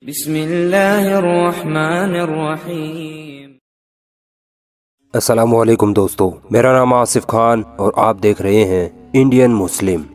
बिस्मिल्लाहिर्रहमानिर्रहीम। अस्सलामुअलैकुम दोस्तों, मेरा नाम आसिफ खान और आप देख रहे हैं इंडियन मुस्लिम।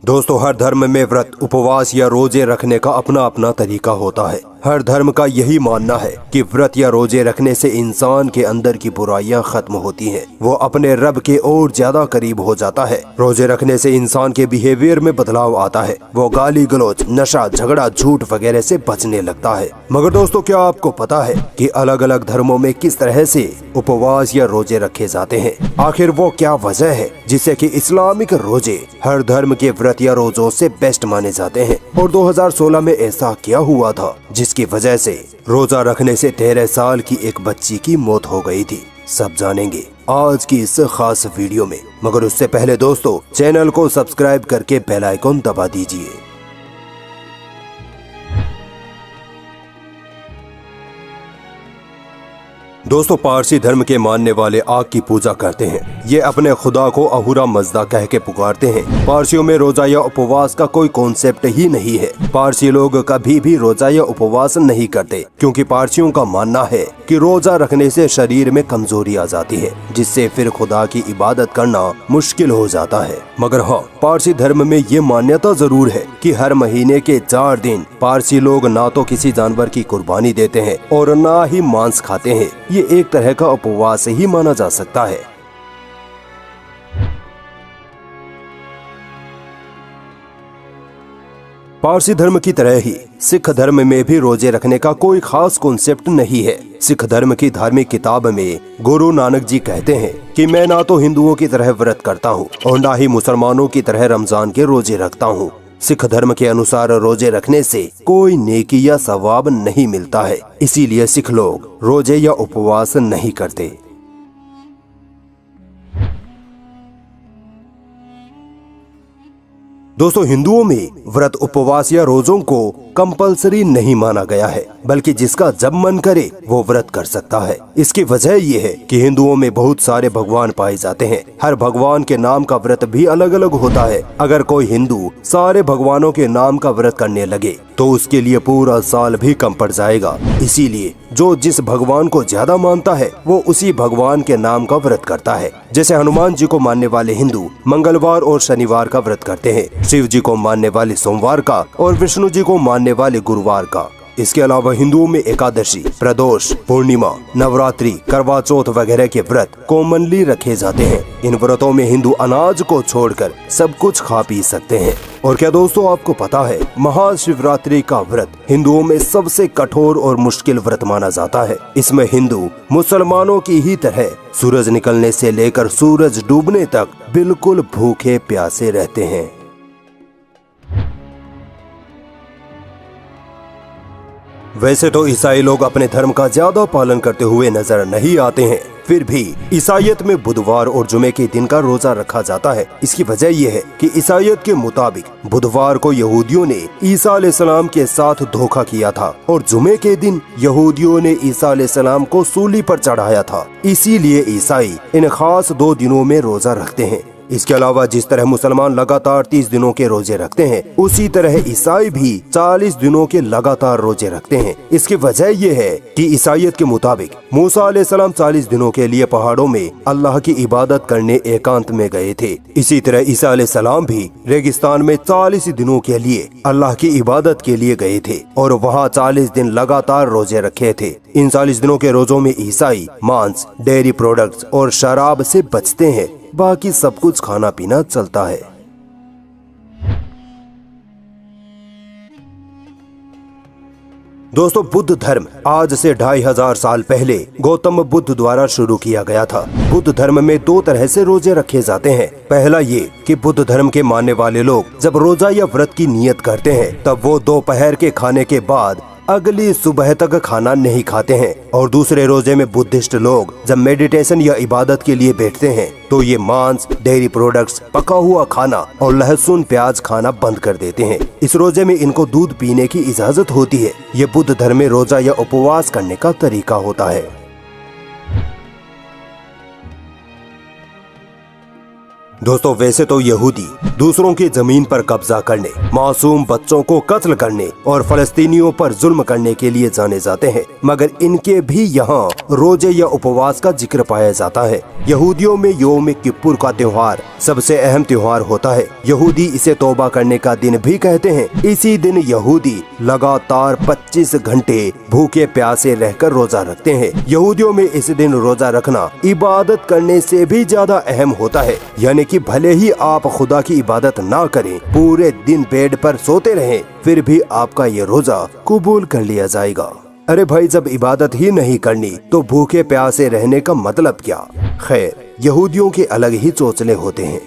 दोस्तों, हर धर्म में व्रत, उपवास या रोजे रखने का अपना अपना तरीका होता है। हर धर्म का यही मानना है कि व्रत या रोजे रखने से इंसान के अंदर की बुराइयां खत्म होती हैं, वो अपने रब के और ज्यादा करीब हो जाता है। रोजे रखने से इंसान के बिहेवियर में बदलाव आता है, वो गाली गलौज, नशा, झगड़ा, झूठ वगैरह से बचने लगता है। मगर दोस्तों, क्या आपको पता है कि अलग अलग धर्मों में किस तरह से उपवास या रोजे रखे जाते हैं? आखिर वो क्या वजह है जिससे कि इस्लामिक रोजे हर धर्म के व्रत या रोजों से बेस्ट माने जाते हैं? और 2016 में ऐसा क्या हुआ था जिसकी वजह से रोजा रखने से 13 साल की एक बच्ची की मौत हो गई थी? सब जानेंगे आज की इस खास वीडियो में। मगर उससे पहले दोस्तों, चैनल को सब्सक्राइब करके बेल आइकन दबा दीजिए। दोस्तों, पारसी धर्म के मानने वाले आग की पूजा करते हैं। ये अपने खुदा को अहुरा मजदा कह के पुकारते हैं। पारसियों में रोजा या उपवास का कोई कॉन्सेप्ट ही नहीं है। पारसी लोग कभी भी रोजा या उपवास नहीं करते, क्योंकि पारसियों का मानना है कि रोजा रखने से शरीर में कमजोरी आ जाती है, जिससे फिर खुदा की इबादत करना मुश्किल हो जाता है। मगर हाँ, पारसी धर्म में ये मान्यता जरूर है कि हर महीने के 4 दिन पारसी लोग ना तो किसी जानवर की कुर्बानी देते हैं और ना ही मांस खाते हैं। ये एक तरह का उपवास ही माना जा सकता है। पारसी धर्म की तरह ही सिख धर्म में भी रोजे रखने का कोई खास कॉन्सेप्ट नहीं है। सिख धर्म की धार्मिक किताब में गुरु नानक जी कहते हैं कि मैं ना तो हिंदुओं की तरह व्रत करता हूँ और ना ही मुसलमानों की तरह रमजान के रोजे रखता हूँ। सिख धर्म के अनुसार रोजे रखने से कोई नेकी या सवाब नहीं मिलता है, इसीलिए सिख लोग रोजे या उपवास नहीं करते। दोस्तों, हिंदुओं में व्रत, उपवास या रोजों को कंपलसरी नहीं माना गया है, बल्कि जिसका जब मन करे वो व्रत कर सकता है। इसकी वजह ये है कि हिंदुओं में बहुत सारे भगवान पाए जाते हैं। हर भगवान के नाम का व्रत भी अलग अलग होता है। अगर कोई हिंदू सारे भगवानों के नाम का व्रत करने लगे तो उसके लिए पूरा साल भी कम पड़ जाएगा। इसीलिए जो जिस भगवान को ज्यादा मानता है वो उसी भगवान के नाम का व्रत करता है। जैसे हनुमान जी को मानने वाले हिंदू मंगलवार और शनिवार का व्रत करते हैं, शिव जी को मानने वाले सोमवार का और विष्णु जी को मानने वाले गुरुवार का। इसके अलावा हिंदुओं में एकादशी, प्रदोष, पूर्णिमा, नवरात्रि, करवा चौथ वगैरह के व्रत कॉमनली रखे जाते हैं। इन व्रतों में हिंदू अनाज को छोड़कर सब कुछ खा पी सकते हैं। और क्या दोस्तों, आपको पता है महाशिवरात्रि का व्रत हिंदुओं में सबसे कठोर और मुश्किल व्रत माना जाता है। इसमें हिंदू मुसलमानों की ही तरह सूरज निकलने से लेकर सूरज डूबने तक बिल्कुल भूखे प्यासे रहते हैं। वैसे तो ईसाई लोग अपने धर्म का ज्यादा पालन करते हुए नजर नहीं आते हैं, फिर भी ईसाईयत में बुधवार और जुमे के दिन का रोजा रखा जाता है। इसकी वजह यह है कि ईसाईयत के मुताबिक बुधवार को यहूदियों ने ईसा अलैहिस्सलाम के साथ धोखा किया था और जुमे के दिन यहूदियों ने ईसा अलैहिस्सलाम को सूली पर चढ़ाया था। इसीलिए ईसाई इन खास 2 दिनों में रोजा रखते हैं। इसके अलावा जिस तरह मुसलमान लगातार 30 दिनों के रोजे रखते हैं, उसी तरह ईसाई भी 40 दिनों के लगातार रोजे रखते हैं। इसकी वजह यह है कि ईसाईयत के मुताबिक मूसा अलैहिस्सलाम 40 दिनों के लिए पहाड़ों में अल्लाह की इबादत करने एकांत में गए थे। इसी तरह ईसा अलैहिस्सलाम भी रेगिस्तान में 40 दिनों के लिए अल्लाह की इबादत के लिए गए थे और वहाँ 40 दिन लगातार रोजे रखे थे। इन 40 दिनों के रोजों में ईसाई मांस, डेयरी प्रोडक्ट्स और शराब से बचते हैं, बाकी सब कुछ खाना पीना चलता है। दोस्तों, बुद्ध धर्म आज से 2500 साल पहले गौतम बुद्ध द्वारा शुरू किया गया था। बुद्ध धर्म में 2 तरह से रोजे रखे जाते हैं। पहला ये कि बुद्ध धर्म के मानने वाले लोग जब रोजा या व्रत की नियत करते हैं तब वो दोपहर के खाने के बाद अगली सुबह तक खाना नहीं खाते हैं। और दूसरे रोजे में बुद्धिस्ट लोग जब मेडिटेशन या इबादत के लिए बैठते हैं तो ये मांस, डेयरी प्रोडक्ट्स, पका हुआ खाना और लहसुन प्याज खाना बंद कर देते हैं। इस रोजे में इनको दूध पीने की इजाजत होती है। ये बुद्ध धर्म में रोजा या उपवास करने का तरीका होता है। दोस्तों वैसे तो यहूदी दूसरों की जमीन पर कब्जा करने, मासूम बच्चों को कत्ल करने और फलस्तीनियों पर जुल्म करने के लिए जाने जाते हैं, मगर इनके भी यहाँ रोजे या उपवास का जिक्र पाया जाता है। यहूदियों में यौम किप्पुर का त्योहार सबसे अहम त्योहार होता है। यहूदी इसे तौबा करने का दिन भी कहते हैं। इसी दिन यहूदी लगातार 25 घंटे भूखे प्यासे रहकर रोजा रखते हैं। यहूदियों में इस दिन रोजा रखना इबादत करने से भी ज्यादा अहम होता है, यानी कि भले ही आप खुदा की इबादत ना करें, पूरे दिन बेड पर सोते रहें, फिर भी आपका ये रोजा कबूल कर लिया जाएगा। अरे भाई, जब इबादत ही नहीं करनी तो भूखे प्यासे रहने का मतलब क्या? खैर, यहूदियों के अलग ही चोचले होते हैं।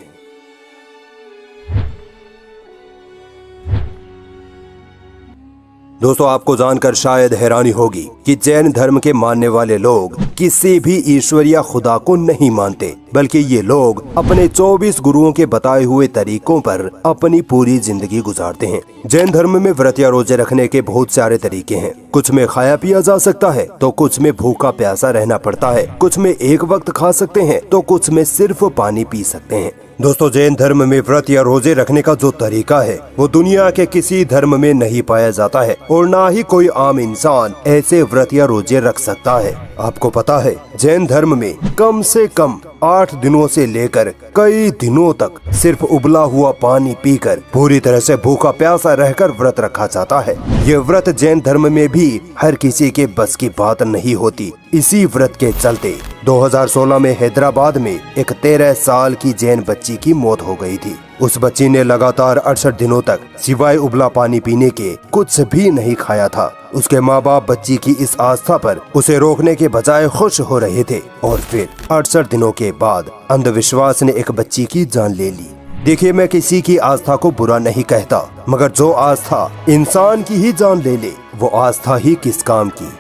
दोस्तों आपको जानकर शायद हैरानी होगी कि जैन धर्म के मानने वाले लोग किसी भी ईश्वरीय खुदा को नहीं मानते, बल्कि ये लोग अपने 24 गुरुओं के बताए हुए तरीकों पर अपनी पूरी जिंदगी गुजारते हैं। जैन धर्म में व्रत या रोजे रखने के बहुत सारे तरीके हैं। कुछ में खाया पिया जा सकता है तो कुछ में भूखा प्यासा रहना पड़ता है, कुछ में एक वक्त खा सकते हैं तो कुछ में सिर्फ पानी पी सकते हैं। दोस्तों जैन धर्म में व्रत या रोजे रखने का जो तरीका है वो दुनिया के किसी धर्म में नहीं पाया जाता है और ना ही कोई आम इंसान ऐसे व्रत या रोजे रख सकता है। आपको पता है जैन धर्म में कम से कम 8 दिनों से लेकर कई दिनों तक सिर्फ उबला हुआ पानी पीकर पूरी तरह से भूखा प्यासा रहकर व्रत रखा जाता है। ये व्रत जैन धर्म में भी हर किसी के बस की बात नहीं होती। इसी व्रत के चलते 2016 में हैदराबाद में एक 13 साल की जैन बच्ची की मौत हो गई थी। उस बच्ची ने लगातार 68 दिनों तक सिवाय उबला पानी पीने के कुछ भी नहीं खाया था। उसके माँ बाप बच्ची की इस आस्था पर उसे रोकने के बजाय खुश हो रहे थे और फिर 68 दिनों के बाद अंधविश्वास ने एक बच्ची की जान ले ली। देखिए, मैं किसी की आस्था को बुरा नहीं कहता, मगर जो आस्था इंसान की ही जान ले ले वो आस्था ही किस काम की।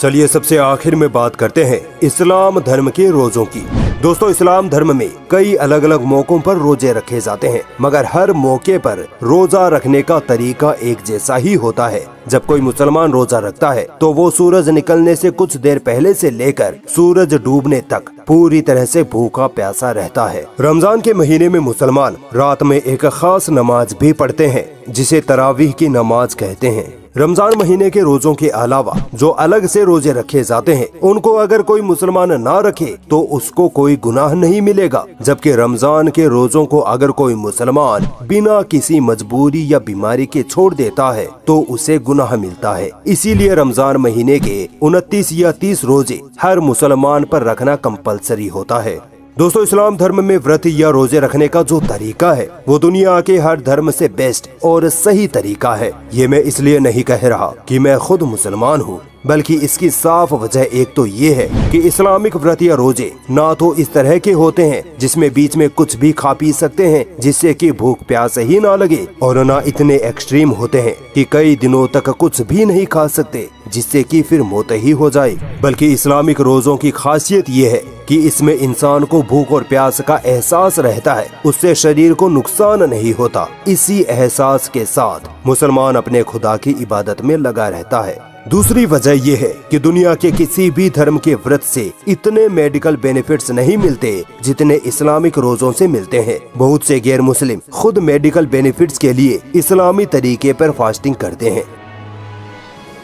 चलिए सबसे आखिर में बात करते हैं इस्लाम धर्म के रोजों की। दोस्तों इस्लाम धर्म में कई अलग अलग मौकों पर रोजे रखे जाते हैं, मगर हर मौके पर रोजा रखने का तरीका एक जैसा ही होता है। जब कोई मुसलमान रोजा रखता है तो वो सूरज निकलने से कुछ देर पहले से लेकर सूरज डूबने तक पूरी तरह से भूखा प्यासा रहता है। रमजान के महीने में मुसलमान रात में एक खास नमाज भी पढ़ते हैं जिसे तरावीह की नमाज कहते हैं। रमजान महीने के रोजों के अलावा जो अलग से रोजे रखे जाते हैं उनको अगर कोई मुसलमान ना रखे तो उसको कोई गुनाह नहीं मिलेगा, जबकि रमजान के रोजों को अगर कोई मुसलमान बिना किसी मजबूरी या बीमारी के छोड़ देता है तो उसे गुनाह मिलता है। इसीलिए रमजान महीने के 29 या 30 रोजे हर मुसलमान पर रखना कंपलसरी होता है। दोस्तों इस्लाम धर्म में व्रत या रोजे रखने का जो तरीका है वो दुनिया के हर धर्म से बेस्ट और सही तरीका है। ये मैं इसलिए नहीं कह रहा कि मैं खुद मुसलमान हूँ, बल्कि इसकी साफ वजह एक तो ये है कि इस्लामिक व्रत या रोजे ना तो इस तरह के होते हैं जिसमें बीच में कुछ भी खा पी सकते हैं जिससे कि भूख प्यास ही ना लगे, और ना इतने एक्सट्रीम होते हैं कि कई दिनों तक कुछ भी नहीं खा सकते जिससे कि फिर मौत ही हो जाए। बल्कि इस्लामिक रोजों की खासियत ये है कि इसमें इंसान को भूख और प्यास का एहसास रहता है, उससे शरीर को नुकसान नहीं होता। इसी एहसास के साथ मुसलमान अपने खुदा की इबादत में लगा रहता है। दूसरी वजह यह है कि दुनिया के किसी भी धर्म के व्रत से इतने मेडिकल बेनिफिट्स नहीं मिलते जितने इस्लामिक रोजों से मिलते हैं। बहुत से गैर मुस्लिम खुद मेडिकल बेनिफिट्स के लिए इस्लामी तरीके पर फास्टिंग करते हैं।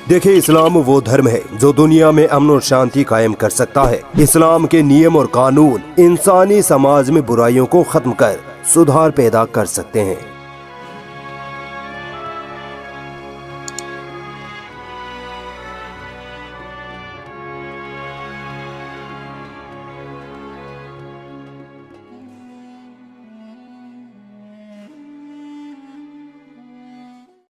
देखिए, इस्लाम वो धर्म है जो दुनिया में अमन और शांति कायम कर सकता है। इस्लाम के नियम और कानून इंसानी समाज में बुराइयों को खत्म कर सुधार पैदा कर सकते हैं।